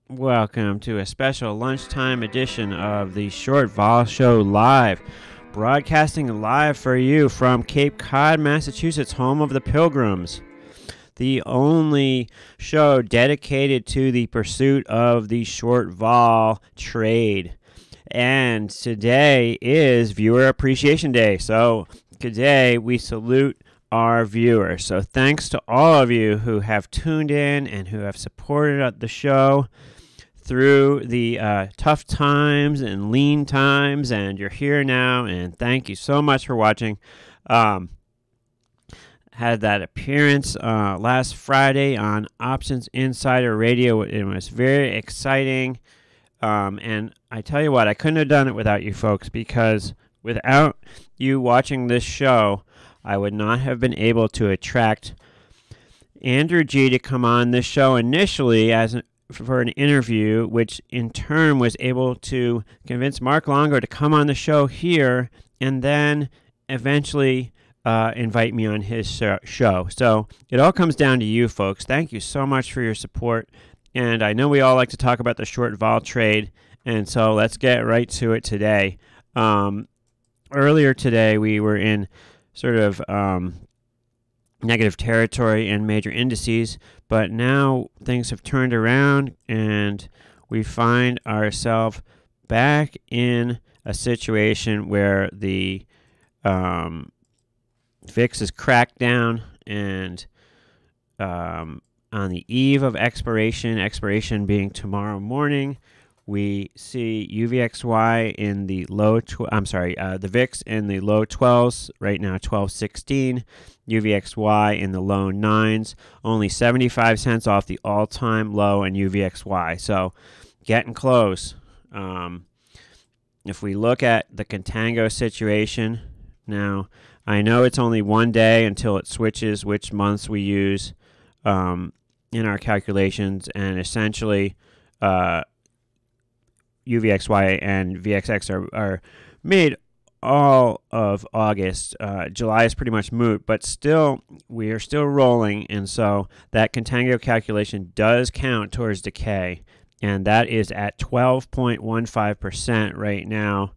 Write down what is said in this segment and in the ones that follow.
Welcome to a special lunchtime edition of the Short Vol Show Live, broadcasting live for you from Cape Cod, Massachusetts, home of the Pilgrims, the only show dedicated to the pursuit of the short vol trade. And today is Viewer Appreciation Day, so today we salute our viewers. So thanks to all of you who have tuned in and who have supported the show through the tough times and lean times, and you're here now, and thank you so much for watching. Had that appearance last Friday on Options Insider Radio. It was very exciting, and I tell you what, I couldn't have done it without you folks, because without you watching this show, I would not have been able to attract Andrew G. to come on this show initially for an interview, which in turn was able to convince Mark Longo to come on the show here, and then eventually invite me on his show. So it all comes down to you folks. Thank you so much for your support. And I know we all like to talk about the short vol trade, and so let's get right to it today. Earlier today, we were in sort of negative territory in major indices, but now things have turned around and we find ourselves back in a situation where the VIX is cracked down, and on the eve of expiration being tomorrow morning, we see UVXY in the low, the VIX in the low 12s, right now 12.16, UVXY in the low 9s, only 75 cents off the all-time low in UVXY, so getting close. If we look at the Contango situation, now I know it's only one day until it switches which months we use in our calculations, and essentially UVXY and VXX are made all of August. July is pretty much moot, but still, we are still rolling, and so that Contango calculation does count towards decay, and that is at 12.15% right now,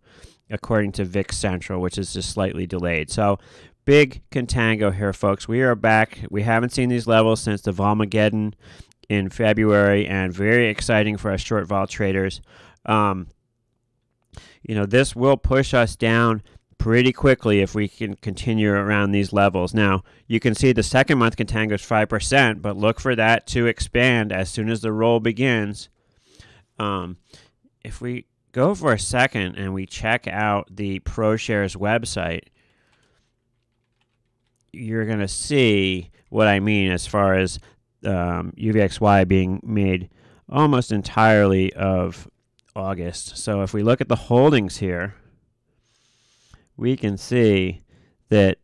according to VIX Central, which is just slightly delayed. So big Contango here, folks. We are back. We haven't seen these levels since the Volmageddon in February, and very exciting for us short vol traders. This will push us down pretty quickly if we can continue around these levels. Now, you can see the second month Contango is 5%, but look for that to expand as soon as the roll begins. If we go for a second and we check out the ProShares website, you're going to see what I mean as far as UVXY being made almost entirely of August. So if we look at the holdings here, we can see that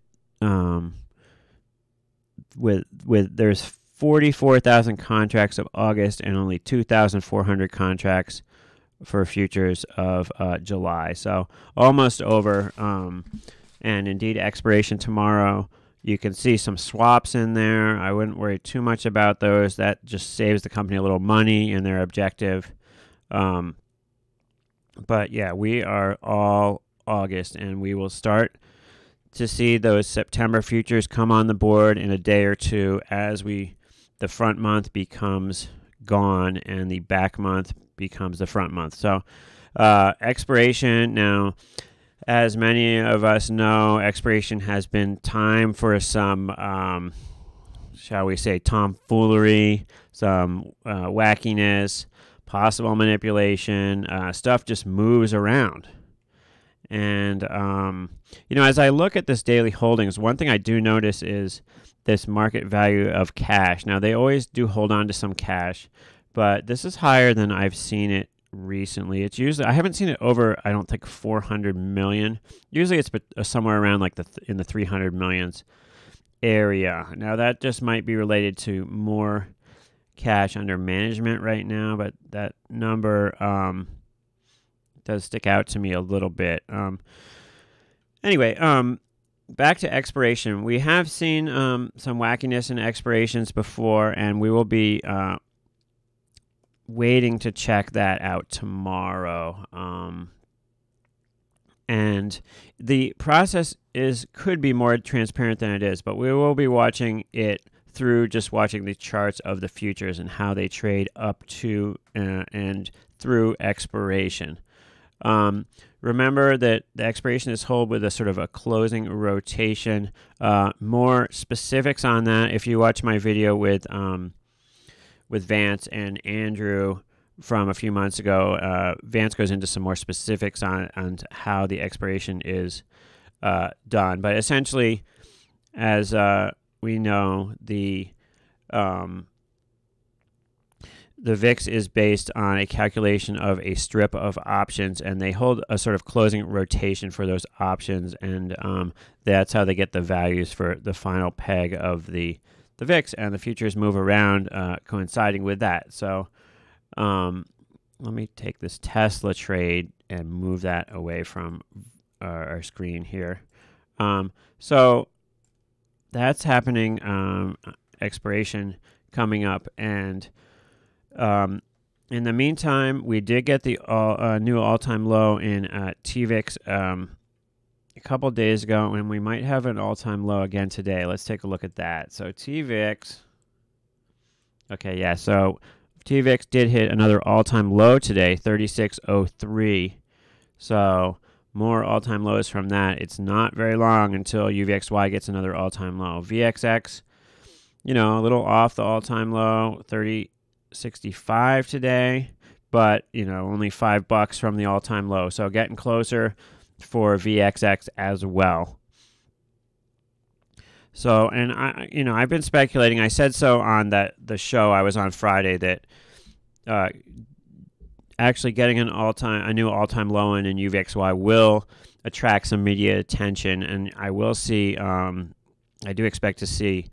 there's 44,000 contracts of August and only 2,400 contracts for futures of July. So almost over. And indeed, expiration tomorrow. You can see some swaps in there. I wouldn't worry too much about those. That just saves the company a little money in their objective. But yeah, we are all August, and we will start to see those September futures come on the board in a day or two as the front month becomes gone and the back month becomes the front month. So expiration, now, as many of us know, expiration has been time for some, shall we say, tomfoolery, some wackiness, possible manipulation. Stuff just moves around. And, as I look at this daily holdings, one thing I do notice is this market value of cash. Now, they always do hold on to some cash, but this is higher than I've seen it recently. It's usually, I haven't seen it over, I don't think, 400 million. Usually it's somewhere around like in the 300 millions area. Now, that just might be related to more cash under management right now, but that number does stick out to me a little bit. Anyway, back to expiration. We have seen some wackiness in expirations before, and we will be waiting to check that out tomorrow. And the process could be more transparent than it is, but we will be watching it through just watching the charts of the futures and how they trade up to and through expiration. Remember that the expiration is held with a sort of a closing rotation. More specifics on that if you watch my video with Vance and Andrew from a few months ago. Vance goes into some more specifics on how the expiration is done. But essentially, as we know, the VIX is based on a calculation of a strip of options, and they hold a sort of closing rotation for those options, and that's how they get the values for the final peg of the VIX, and the futures move around coinciding with that. So let me take this Tesla trade and move that away from our screen here. So that's happening, expiration coming up, and in the meantime, we did get the new all-time low in TVIX a couple days ago, and we might have an all-time low again today. Let's take a look at that. So TVIX, okay, yeah, so TVIX did hit another all-time low today, 36.03. So more all-time lows from that. It's not very long until UVXY gets another all-time low. VXX, you know, a little off the all-time low, 30.65 today, but, you know, only $5 from the all-time low. So getting closer for VXX as well. So, and I've been speculating. I said so on the show I was on Friday that actually getting a new all-time low in UVXY will attract some media attention, and I will see. I do expect to see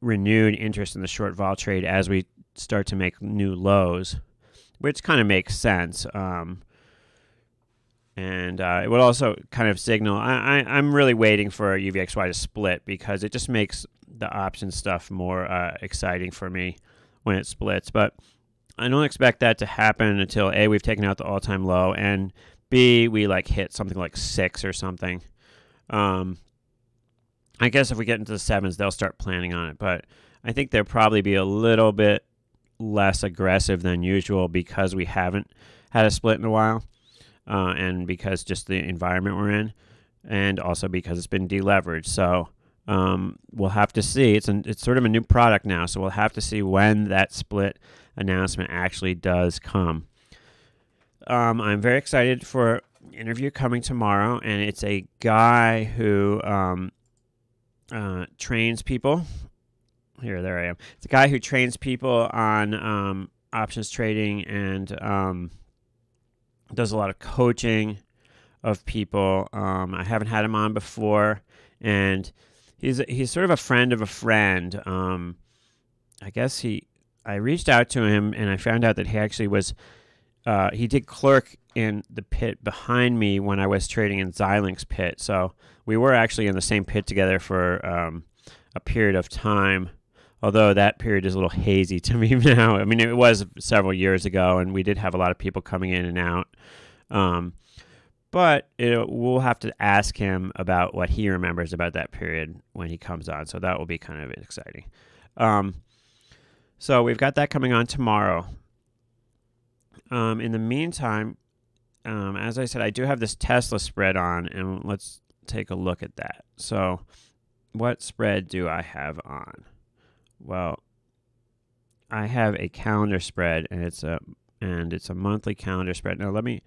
renewed interest in the short vol trade as we start to make new lows, which kind of makes sense. And it would also kind of signal. I'm really waiting for UVXY to split because it just makes the option stuff more exciting for me when it splits. But I don't expect that to happen until A, we've taken out the all-time low, and B, we like hit something like 6 or something. I guess if we get into the 7s, they'll start planning on it. But I think they'll probably be a little bit less aggressive than usual because we haven't had a split in a while, and because just the environment we're in, and also because it's been deleveraged. So we'll have to see. It's sort of a new product now, so we'll have to see when that split announcement actually does come. I'm very excited for an interview coming tomorrow, and it's a guy who trains people. There I am. It's a guy who trains people on options trading and does a lot of coaching of people. I haven't had him on before, and he's sort of a friend of a friend. I guess I reached out to him, and I found out that he actually was he did clerk in the pit behind me when I was trading in Xilinx pit. So we were actually in the same pit together for a period of time, although that period is a little hazy to me now. I mean, it was several years ago, and we did have a lot of people coming in and out. But we'll have to ask him about what he remembers about that period when he comes on. So that will be kind of exciting. So we've got that coming on tomorrow. In the meantime, as I said, I do have this Tesla spread on, and let's take a look at that. So what spread do I have on? Well, I have a calendar spread, and it's a monthly calendar spread. Now let me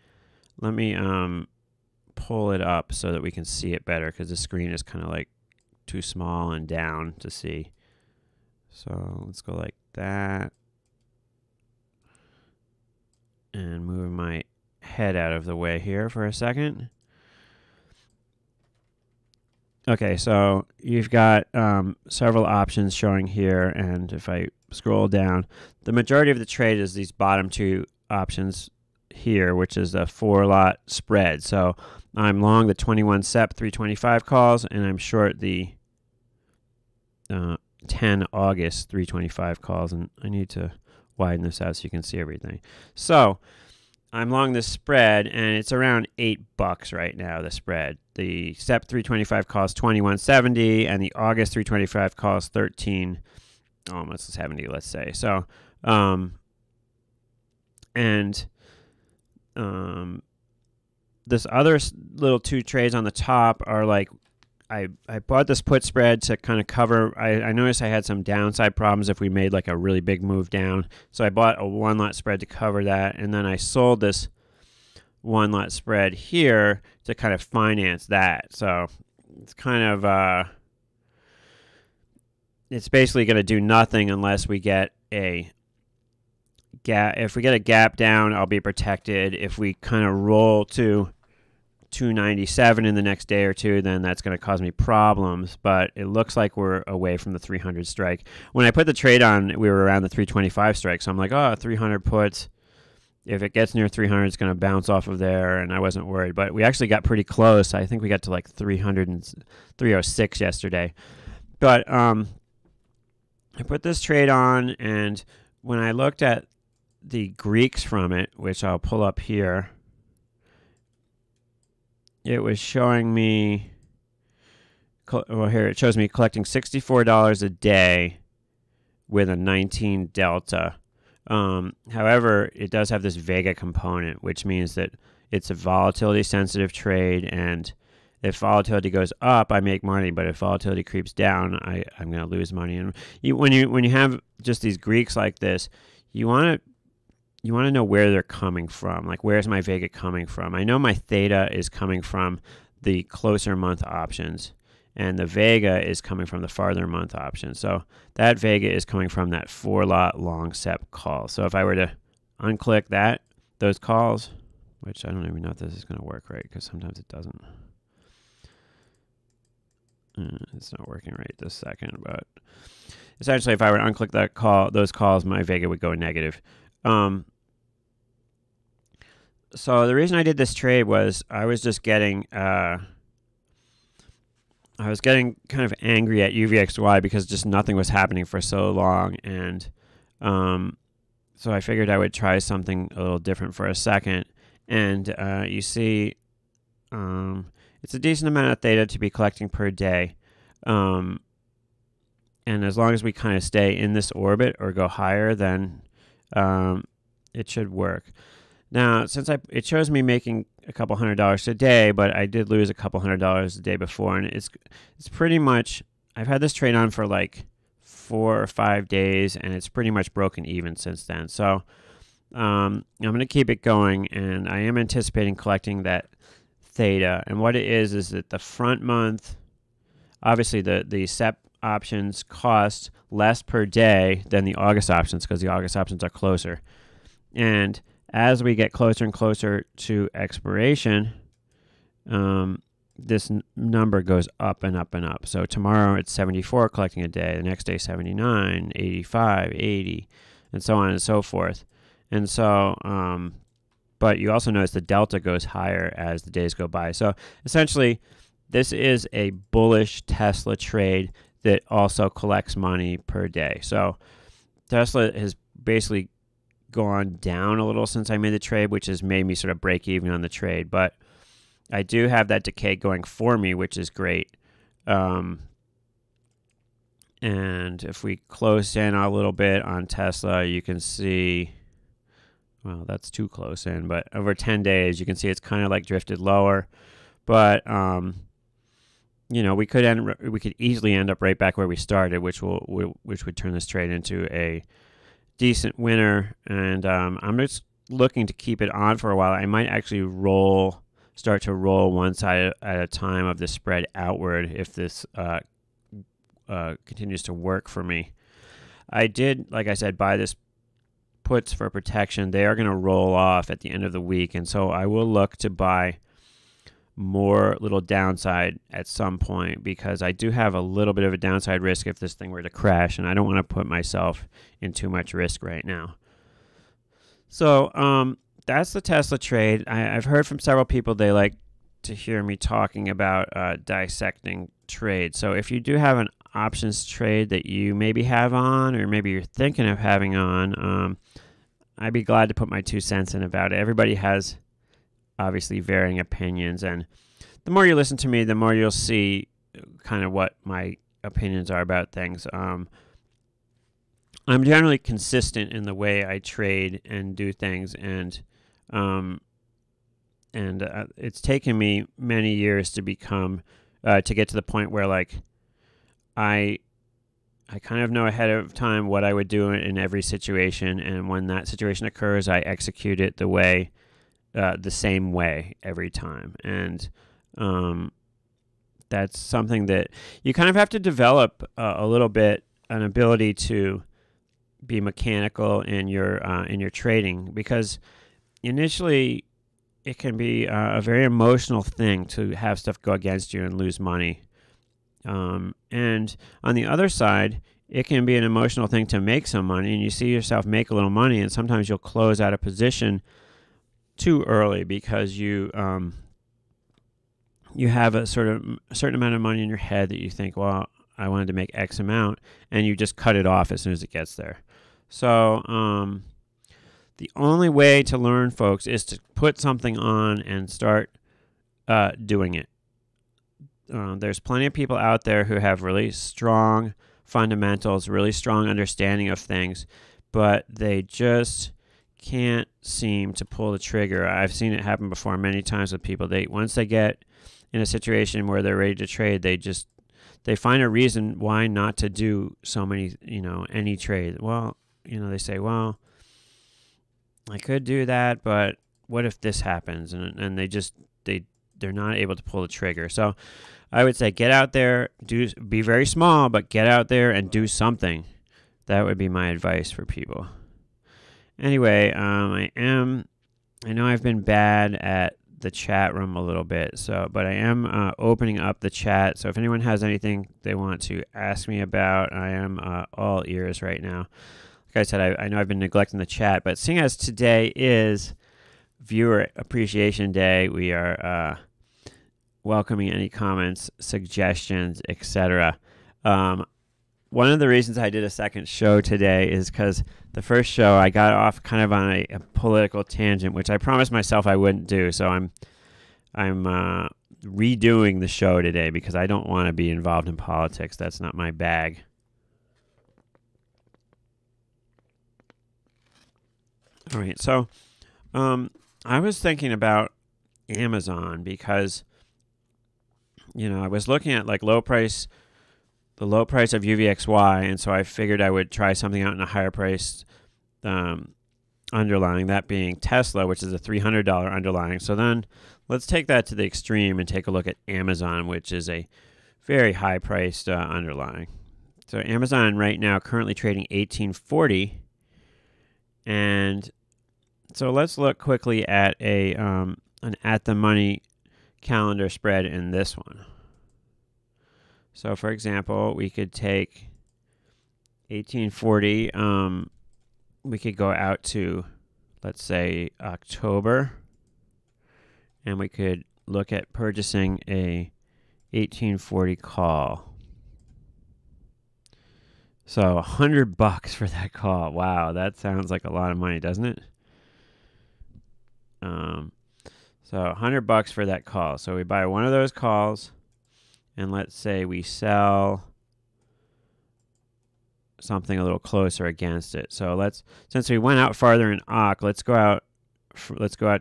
pull it up so that we can see it better, because the screen is kind of like too small and down to see. So let's go like that, and move my head out of the way here for a second. Okay, so you've got several options showing here, and if I scroll down, the majority of the trade is these bottom two options here, which is a 4-lot spread. So I'm long the 21 SEP 325 calls, and I'm short the 10 August 325 calls, and I need to widen this out so you can see everything. So I'm long this spread, and it's around $8 right now, the spread. The SEP 325 calls 21.70, and the August 325 calls 13, almost 70, let's say. So, this other little 2 trades on the top are like, I bought this put spread to kind of cover. I noticed I had some downside problems if we made like a really big move down. So I bought a 1-lot spread to cover that. And then I sold this 1-lot spread here to kind of finance that. So it's kind of, it's basically going to do nothing unless we get a gap. If we get a gap down, I'll be protected. If we kind of roll to 297 in the next day or two, then that's going to cause me problems. But it looks like we're away from the 300 strike. When I put the trade on, we were around the 325 strike. So I'm like, oh, 300 puts. If it gets near 300, it's going to bounce off of there, and I wasn't worried. But we actually got pretty close. I think we got to like 306 yesterday. But I put this trade on, and when I looked at the Greeks from it, which I'll pull up here, it was showing me, well, here it shows me collecting $64 a day with a 19 delta. However, it does have this Vega component, which means that it's a volatility sensitive trade, and if volatility goes up, I make money, but if volatility creeps down, I'm going to lose money. And when you have just these Greeks like this, you want to know where they're coming from. Like, where's my Vega coming from? I know my theta is coming from the closer month options, and the Vega is coming from the farther month options. So that Vega is coming from that 4-lot long SEP call. So if I were to unclick those calls, which I don't even know if this is going to work right, because sometimes it doesn't. It's not working right this second, but essentially if I were to unclick those calls, my Vega would go negative. So the reason I did this trade was I was just getting kind of angry at UVXY because just nothing was happening for so long, and so I figured I would try something a little different for a second. And you see, it's a decent amount of theta to be collecting per day, and as long as we kind of stay in this orbit or go higher, then it should work. Now, since it shows me making a couple $100 a day, but I did lose a couple $100 a day before, and it's pretty much, I've had this trade on for like 4 or 5 days, and it's pretty much broken even since then. So I'm going to keep it going, and I am anticipating collecting that theta. And what it is that the front month, obviously the SEP options cost less per day than the August options because the August options are closer. And as we get closer and closer to expiration, this number goes up and up and up. So tomorrow it's 74 collecting a day, the next day 79, 85, 80, and so on and so forth. And so, but you also notice the delta goes higher as the days go by. So essentially, this is a bullish Tesla trade that also collects money per day. So Tesla has basically gone down a little since I made the trade, which has made me sort of break even on the trade. But I do have that decay going for me, which is great. And if we close in a little bit on Tesla, you can see, well, that's too close in, but over 10 days, you can see it's kind of like drifted lower. But, you know, we could easily end up right back where we started, which would turn this trade into a decent winner. And I'm just looking to keep it on for a while. I might actually start to roll one side at a time of the spread outward if this continues to work for me. I did, like I said, buy this puts for protection. They are going to roll off at the end of the week, and so I will look to buy more little downside at some point, because I do have a little bit of a downside risk if this thing were to crash, and I don't want to put myself in too much risk right now. So that's the Tesla trade. I've heard from several people they like to hear me talking about dissecting trade. So if you do have an options trade that you maybe have on, or maybe you're thinking of having on, I'd be glad to put my 2 cents in about it. Everybody has obviously varying opinions, and the more you listen to me, the more you'll see kind of what my opinions are about things. I'm generally consistent in the way I trade and do things, and it's taken me many years to become to get to the point where like I kind of know ahead of time what I would do in every situation, and when that situation occurs, I execute it the same way every time. And that's something that you kind of have to develop a little bit, an ability to be mechanical in your trading, because initially it can be a very emotional thing to have stuff go against you and lose money. And on the other side, it can be an emotional thing to make some money, and you see yourself make a little money, and sometimes you'll close out a position too early because you have a certain amount of money in your head that you think, well, I wanted to make X amount, and you just cut it off as soon as it gets there. So the only way to learn, folks, is to put something on and start doing it. There's plenty of people out there who have really strong fundamentals, really strong understanding of things, but they just can't seem to pull the trigger. I've seen it happen before many times with people. Once they get in a situation where they're ready to trade, they find a reason why not to do so many, any trade. Well, they say, well, I could do that, but what if this happens? And they're not able to pull the trigger. So I would say get out there, be very small, but get out there and do something. That would be my advice for people. Anyway, I know I've been bad at the chat room a little bit, but I am opening up the chat. So if anyone has anything they want to ask me about, I am all ears right now. Like I said, I know I've been neglecting the chat, but seeing as today is Viewer Appreciation Day, we are welcoming any comments, suggestions, etc. One of the reasons I did a second show today is because the first show I got off kind of on a political tangent, which I promised myself I wouldn't do. So I'm redoing the show today because I don't want to be involved in politics. That's not my bag. All right, so I was thinking about Amazon because, I was looking at like the low price of UVXY, and so I figured I would try something out in a higher price underlying, that being Tesla, which is a $300 underlying. So then let's take that to the extreme and take a look at Amazon, which is a very high-priced underlying. So Amazon right now currently trading $18.40, and so let's look quickly at an at-the-money calendar spread in this one. So, for example, we could take 1840. We could go out to, let's say, October, and we could look at purchasing a 1840 call. So, $100 for that call. Wow, that sounds like a lot of money, doesn't it? So, $100 for that call. So, we buy one of those calls. And let's say we sell something a little closer against it. So since we went out farther in OC, let's go out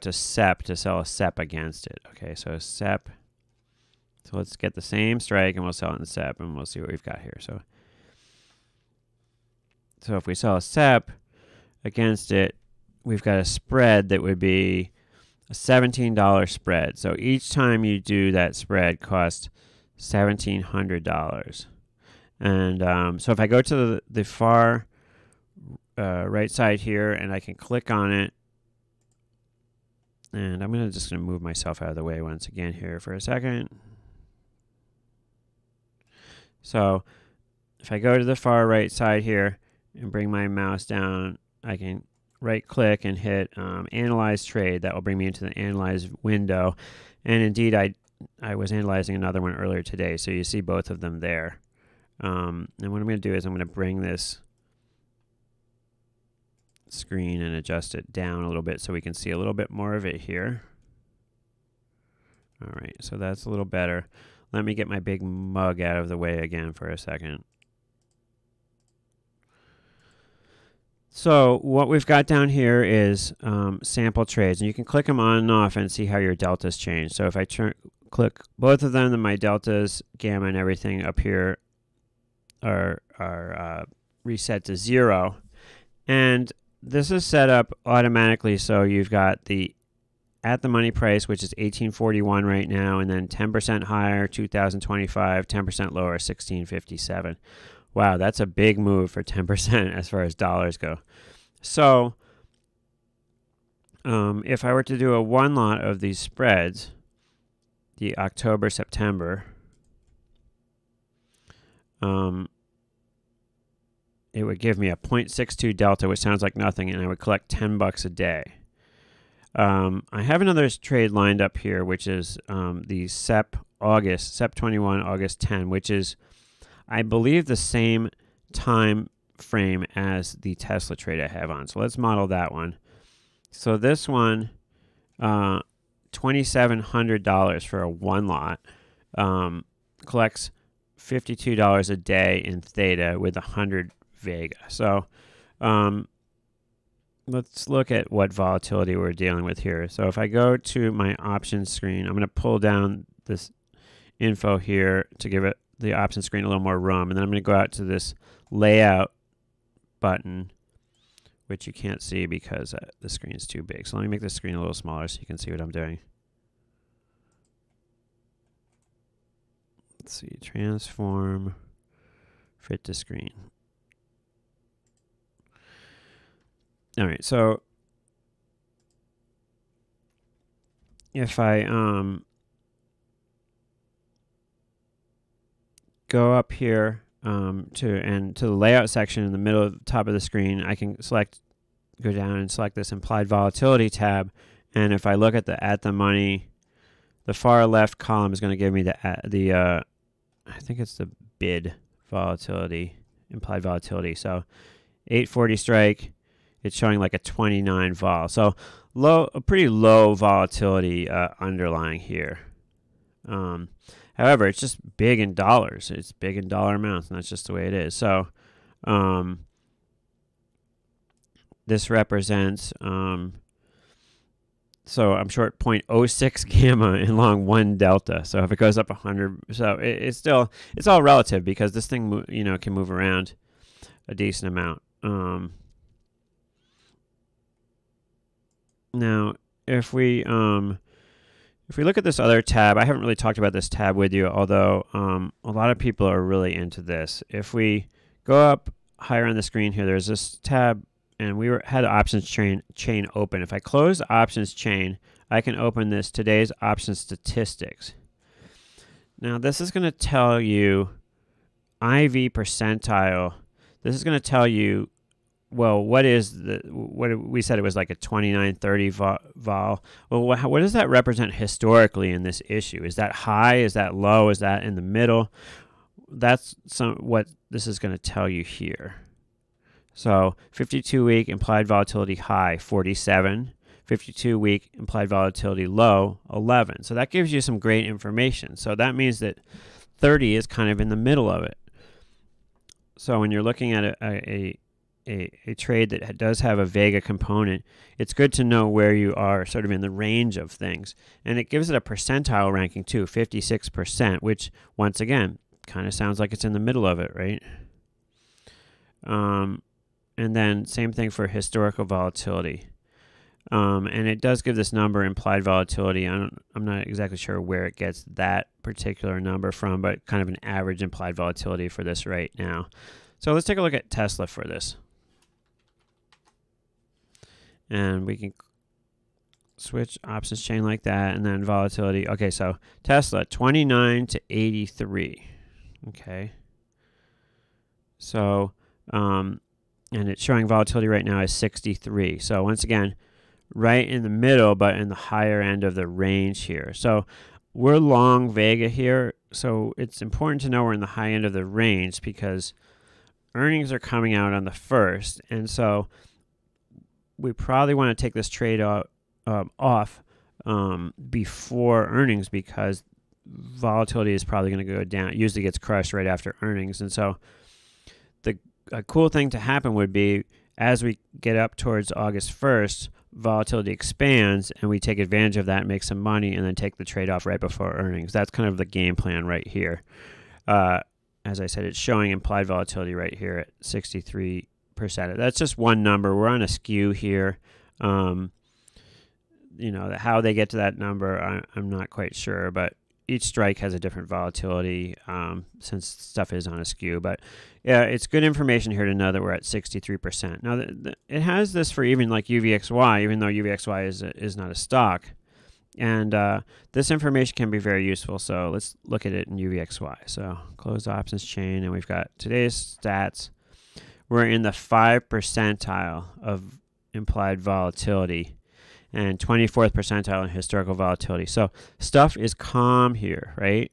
to SEP to sell a SEP against it. Okay, so SEP. So let's get the same strike and we'll sell it in SEP, and we'll see what we've got here. So if we sell a SEP against it, we've got a spread that would be a $17 spread. So each time you do that spread costs $1,700. And so if I go to the far right side here, and I can click on it, and I'm just going to move myself out of the way once again here for a second. So if I go to the far right side here and bring my mouse down, I can right click and hit Analyze Trade. That will bring me into the Analyze window. And indeed, I was analyzing another one earlier today, so you see both of them there. And what I'm going to do is I'm going to bring this screen and adjust it down a little bit so we can see a little bit more of it here. All right, so that's a little better. Let me get my big mug out of the way again for a second. So what we've got down here is sample trades, and you can click them on and off and see how your deltas change. So if I click both of them, then my deltas, gamma, and everything up here are reset to 0. And this is set up automatically, so you've got the at the money price, which is 1841 right now, and then 10% higher, 2025, 10% lower, 1657. Wow, that's a big move for 10% as far as dollars go. So if I were to do a one lot of these spreads, the October, September, it would give me a 0.62 delta, which sounds like nothing, and I would collect $10 a day. I have another trade lined up here, which is the SEP 21, August 10, which is, I believe, the same time frame as the Tesla trade I have on. So let's model that one. So this one, $2,700 for a one lot, collects $52 a day in theta with 100 Vega. So let's look at what volatility we're dealing with here. So if I go to my options screen, I'm going to pull down this info here to give it the option screen a little more room, and then I'm going to go out to this layout button, which you can't see because the screen is too big. So let me make the screen a little smaller so you can see what I'm doing. Let's see, transform, fit to screen. All right, so if I go up here to the layout section in the middle of the top of the screen, I can go down and select this implied volatility tab, and if I look at the money, the far left column is going to give me the I think it's the bid volatility, implied volatility. So 840 strike, it's showing like a 29 vol. So a pretty low volatility underlying here. However, it's just big in dollars. It's big in dollar amounts, and that's just the way it is. So this represents, so I'm short 0.06 gamma and long 1 delta. So if it goes up 100, so it's all relative because this thing, can move around a decent amount. Now, if we look at this other tab, I haven't really talked about this tab with you, although a lot of people are really into this. If we go up higher on the screen here, there's this tab, and we had the options chain open. If I close the options chain, I can open this today's option statistics. Now, this is going to tell you IV percentile. This is going to tell you, well, what we said it was like a 2930 vol. Well, what does that represent historically in this issue? Is that high? Is that low? Is that in the middle? That's what this is going to tell you here. So 52-week implied volatility high, 47. 52-week implied volatility low, 11. So that gives you some great information. So that means that 30 is kind of in the middle of it. So when you're looking at a trade that does have a Vega component, it's good to know where you are sort of in the range of things. And it gives it a percentile ranking too, 56%, which once again kind of sounds like it's in the middle of it, right? And then same thing for historical volatility. And it does give this number implied volatility. I'm not exactly sure where it gets that particular number from, but kind of an average implied volatility for this right now. So let's take a look at Tesla for this. And we can switch options chain like that, and then volatility. Okay, so Tesla, 29 to 83. Okay. So and it's showing volatility right now is 63. So once again, right in the middle, but in the higher end of the range here. So we're long Vega here, so it's important to know we're in the high end of the range because earnings are coming out on the 1st, and so we probably want to take this trade off before earnings because volatility is probably going to go down. It usually gets crushed right after earnings, and so a cool thing to happen would be as we get up towards August 1st, volatility expands and we take advantage of that, make some money, and then take the trade off right before earnings. That's kind of the game plan right here. As I said, it's showing implied volatility right here at 63%. That's just one number. We're on a skew here. You know, how they get to that number, I'm not quite sure, but each strike has a different volatility since stuff is on a skew. But yeah, it's good information here to know that we're at 63%. Now, it has this for even like UVXY, even though UVXY is not a stock. And this information can be very useful. So let's look at it in UVXY. So closed options chain, and we've got today's stats. We're in the 5th percentile of implied volatility and 24th percentile in historical volatility. So stuff is calm here, right?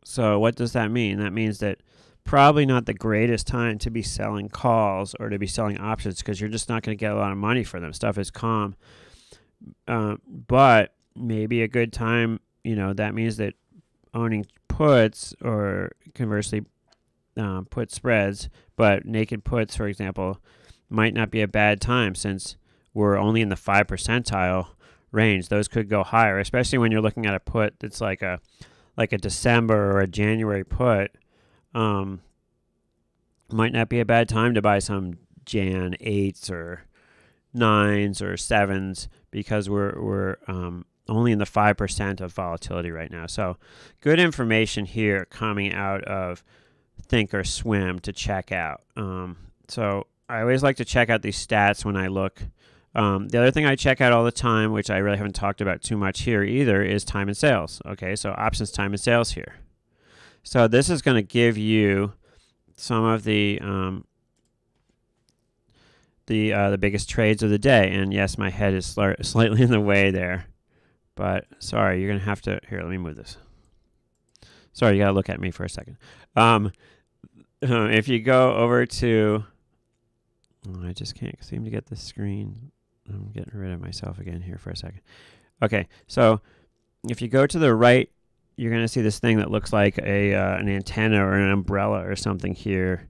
So what does that mean? That means that probably not the greatest time to be selling calls or to be selling options because you're just not going to get a lot of money for them. Stuff is calm. But maybe a good time, you know, that means that owning puts or conversely put spreads, but naked puts, for example, might not be a bad time since we're only in the 5th percentile range. Those could go higher, especially when you're looking at a put that's like a December or a January put. Might not be a bad time to buy some Jan 8s or 9s or 7s because we're only in the 5% of volatility right now. So good information here coming out of Think or Swim to check out. So I always like to check out these stats when I look. The other thing I check out all the time, which I really haven't talked about too much here either, is time and sales. Okay, so options time and sales here. So this is going to give you some of the biggest trades of the day. And yes, my head is slightly in the way there, but sorry, you're going to have to, here, let me move this. Sorry, you got to look at me for a second. If you go over to, I just can't seem to get the screen. I'm getting rid of myself again here for a second. Okay, so if you go to the right, you're going to see this thing that looks like an antenna or an umbrella or something here.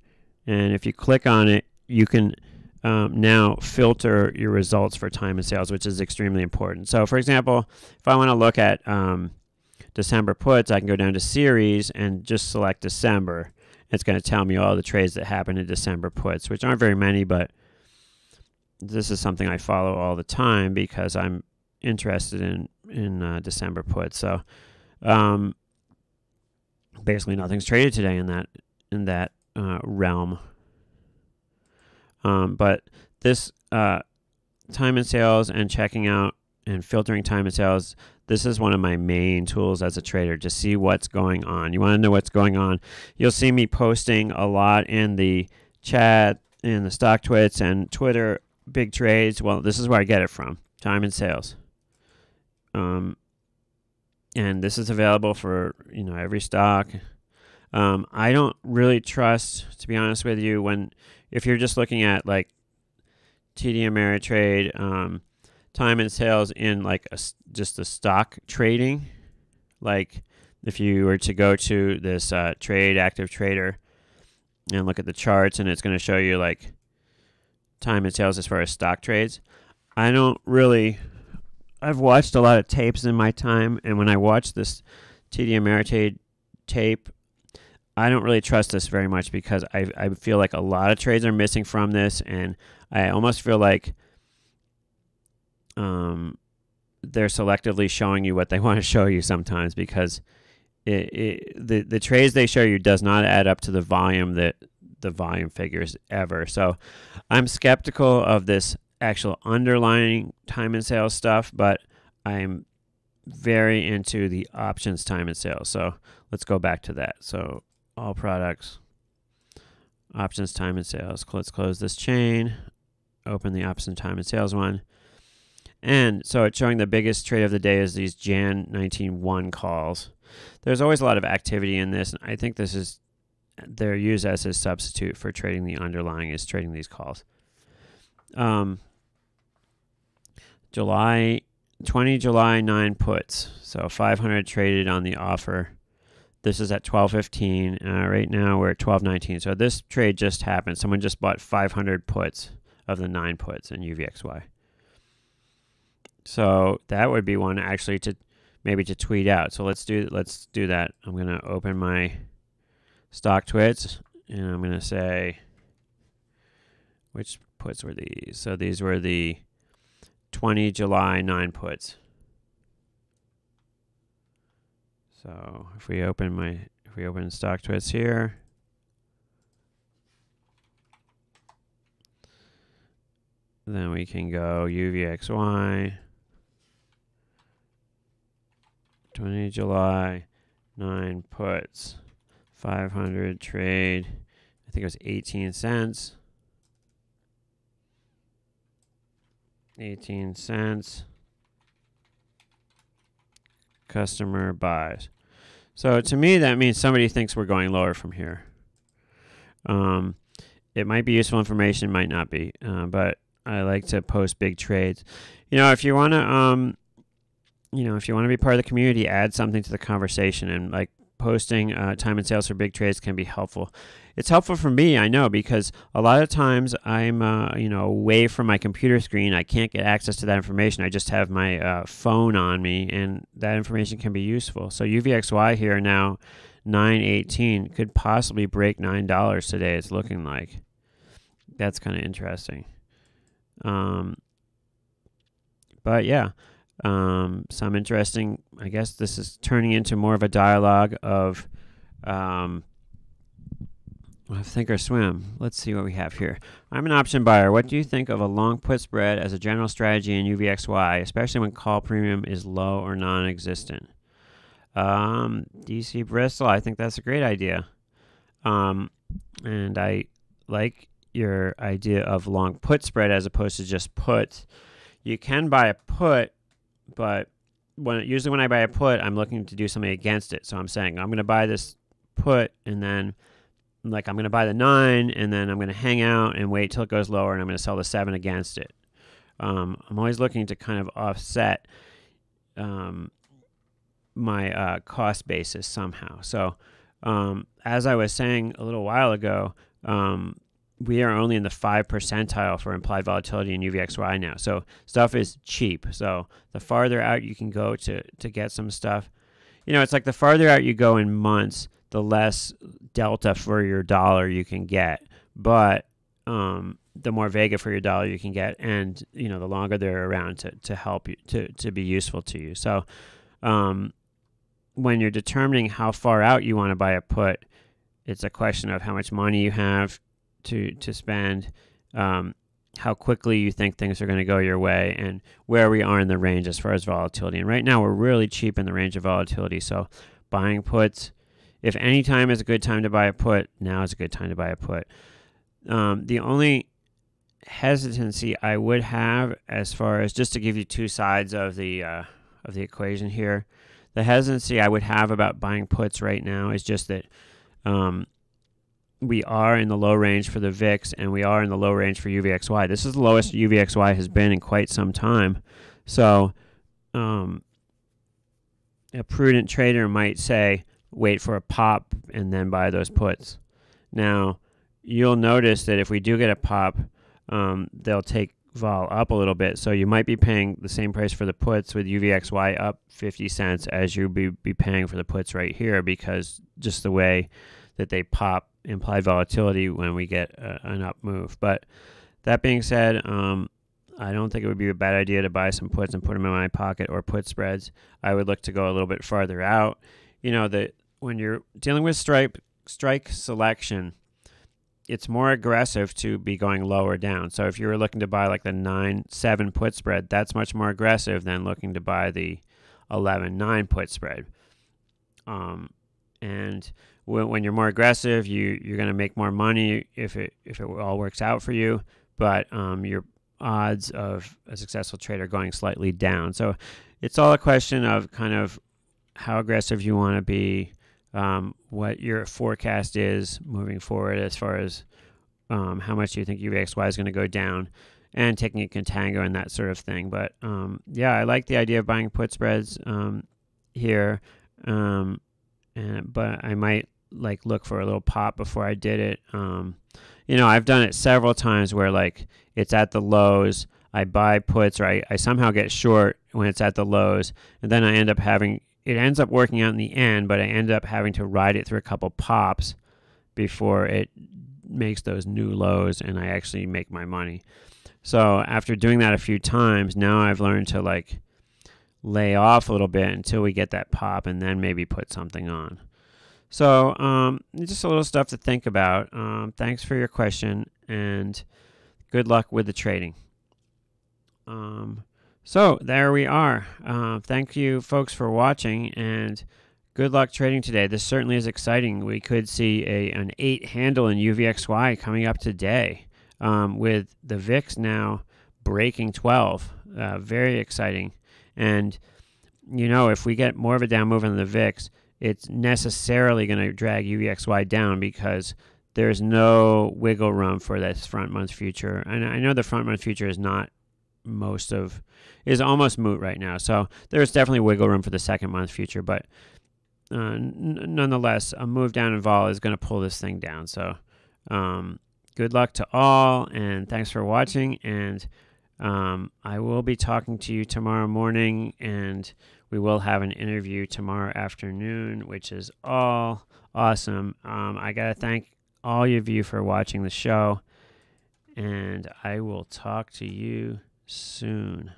And if you click on it, you can now filter your results for time and sales, which is extremely important. So, for example, if I want to look at December puts, I can go down to series and just select December. It's going to tell me all the trades that happen in December puts, which aren't very many, but this is something I follow all the time because I'm interested in December puts. So basically nothing's traded today in that realm. But this time and sales and checking out and filtering time and sales, this is one of my main tools as a trader to see what's going on. You want to know what's going on. You'll see me posting a lot in the chat, in the stock twits and Twitter big trades. Well, this is where I get it from, time and sales. And this is available for, you know, every stock. I don't really trust, to be honest with you, if you're just looking at like TD Ameritrade, time and sales in like just the stock trading. Like if you were to go to this Trade Active Trader and look at the charts, and it's going to show you like time and sales as far as stock trades. I've watched a lot of tapes in my time, and when I watch this TD Ameritrade tape, I don't really trust this very much because I feel like a lot of trades are missing from this, and I almost feel like they're selectively showing you what they want to show you sometimes because the trades they show you does not add up to the volume that the volume figures ever. So I'm skeptical of this actual underlying time and sales stuff, but I'm very into the options time and sales. So let's go back to that. So all products, options time and sales. Let's close this chain, open the option time and sales one. And so it's showing the biggest trade of the day is these Jan 19.1 calls. There's always a lot of activity in this. And I think they're used as a substitute for trading the underlying, is trading these calls. July 9 puts. So 500 traded on the offer. This is at 12.15. Right now we're at 12.19. So this trade just happened. Someone just bought 500 puts of the 9 puts in UVXY. So that would be one actually to maybe to tweet out. So let's do that. I'm going to open my stock twits and I'm going to say, which puts were these? So these were the 20 July 9 puts. So if we open stock twits here, then we can go UVXY 20 July 9 puts, 500 trade. I think it was 18 cents. 18 cents. Customer buys. So to me, that means somebody thinks we're going lower from here. It might be useful information, might not be, but I like to post big trades. If you want to, if you want to be part of the community, add something to the conversation, and like posting time and sales for big trades can be helpful. It's helpful for me, I know, because a lot of times I'm, away from my computer screen. I can't get access to that information. I just have my phone on me, and that information can be useful. So UVXY here now, 9.18, could possibly break $9 today. It's looking like. That's kind of interesting. But yeah. Some interesting, I guess this is turning into more of a dialogue of think or swim. Let's see what we have here. I'm an option buyer. What do you think of a long put spread as a general strategy in UVXY, especially when call premium is low or non-existent? DC Bristol, I think that's a great idea. And I like your idea of long put spread as opposed to just put. You can buy a put, but usually when I buy a put, I'm looking to do something against it. So I'm saying I'm going to buy this put, and then I'm going to buy the 9, and then I'm going to hang out and wait till it goes lower, and I'm going to sell the 7 against it. I'm always looking to kind of offset my cost basis somehow. So as I was saying a little while ago, we are only in the 5 percentile for implied volatility in UVXY now. So stuff is cheap. So the farther out you can go to get some stuff, it's like the farther out you go in months, the less delta for your dollar you can get. But the more vega for your dollar you can get, and the longer they're around to help you, to be useful to you. So when you're determining how far out you want to buy a put, it's a question of how much money you have to spend, how quickly you think things are going to go your way, and where we are in the range as far as volatility. And right now we're really cheap in the range of volatility. So buying puts, if any time is a good time to buy a put, now is a good time to buy a put. The only hesitancy I would have, as far as just to give you two sides of the equation here, the hesitancy I would have about buying puts right now is just that we are in the low range for the VIX, and we are in the low range for UVXY. This is the lowest UVXY has been in quite some time. So a prudent trader might say, wait for a pop and then buy those puts. Now, you'll notice that if we do get a pop, they'll take vol up a little bit. So you might be paying the same price for the puts with UVXY up 50 cents as you'll be paying for the puts right here, because just the way that they pop implied volatility when we get an up move. But that being said, I don't think it would be a bad idea to buy some puts and put them in my pocket, or put spreads. I would look to go a little bit farther out. When you're dealing with strike selection, it's more aggressive to be going lower down. So if you were looking to buy like the 9-7 put spread, that's much more aggressive than looking to buy the 11-9 put spread. And when you're more aggressive, you're going to make more money if it all works out for you, but your odds of a successful trade are going slightly down. So it's all a question of kind of how aggressive you want to be, what your forecast is moving forward as far as how much you think UVXY is going to go down, and taking a contango and that sort of thing. But yeah, I like the idea of buying put spreads here, but I might like look for a little pop before I did it. You know, I've done it several times where like it's at the lows, I buy puts, or I somehow get short when it's at the lows, and then I end up having, it ends up working out in the end, but I end up having to ride it through a couple pops before it makes those new lows and I actually make my money. So after doing that a few times, now I've learned to like lay off a little bit until we get that pop and then maybe put something on. So just a little stuff to think about. Thanks for your question and good luck with the trading. So there we are. Thank you folks for watching and good luck trading today. This certainly is exciting. We could see an 8 handle in UVXY coming up today, with the VIX now breaking 12. Very exciting. And, you know, if we get more of a down move on the VIX, it's necessarily going to drag UVXY down because there's no wiggle room for this front month future. And I know the front month future is not is almost moot right now. So there's definitely wiggle room for the second month future, but nonetheless, a move down in vol is going to pull this thing down. So good luck to all, and thanks for watching. And I will be talking to you tomorrow morning, and we will have an interview tomorrow afternoon, which is all awesome. I got to thank all of you for watching the show, and I will talk to you soon.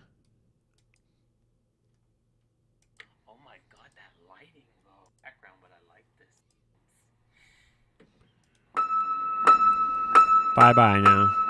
Oh my god, that lighting though. Background, but I like this. Bye-bye now.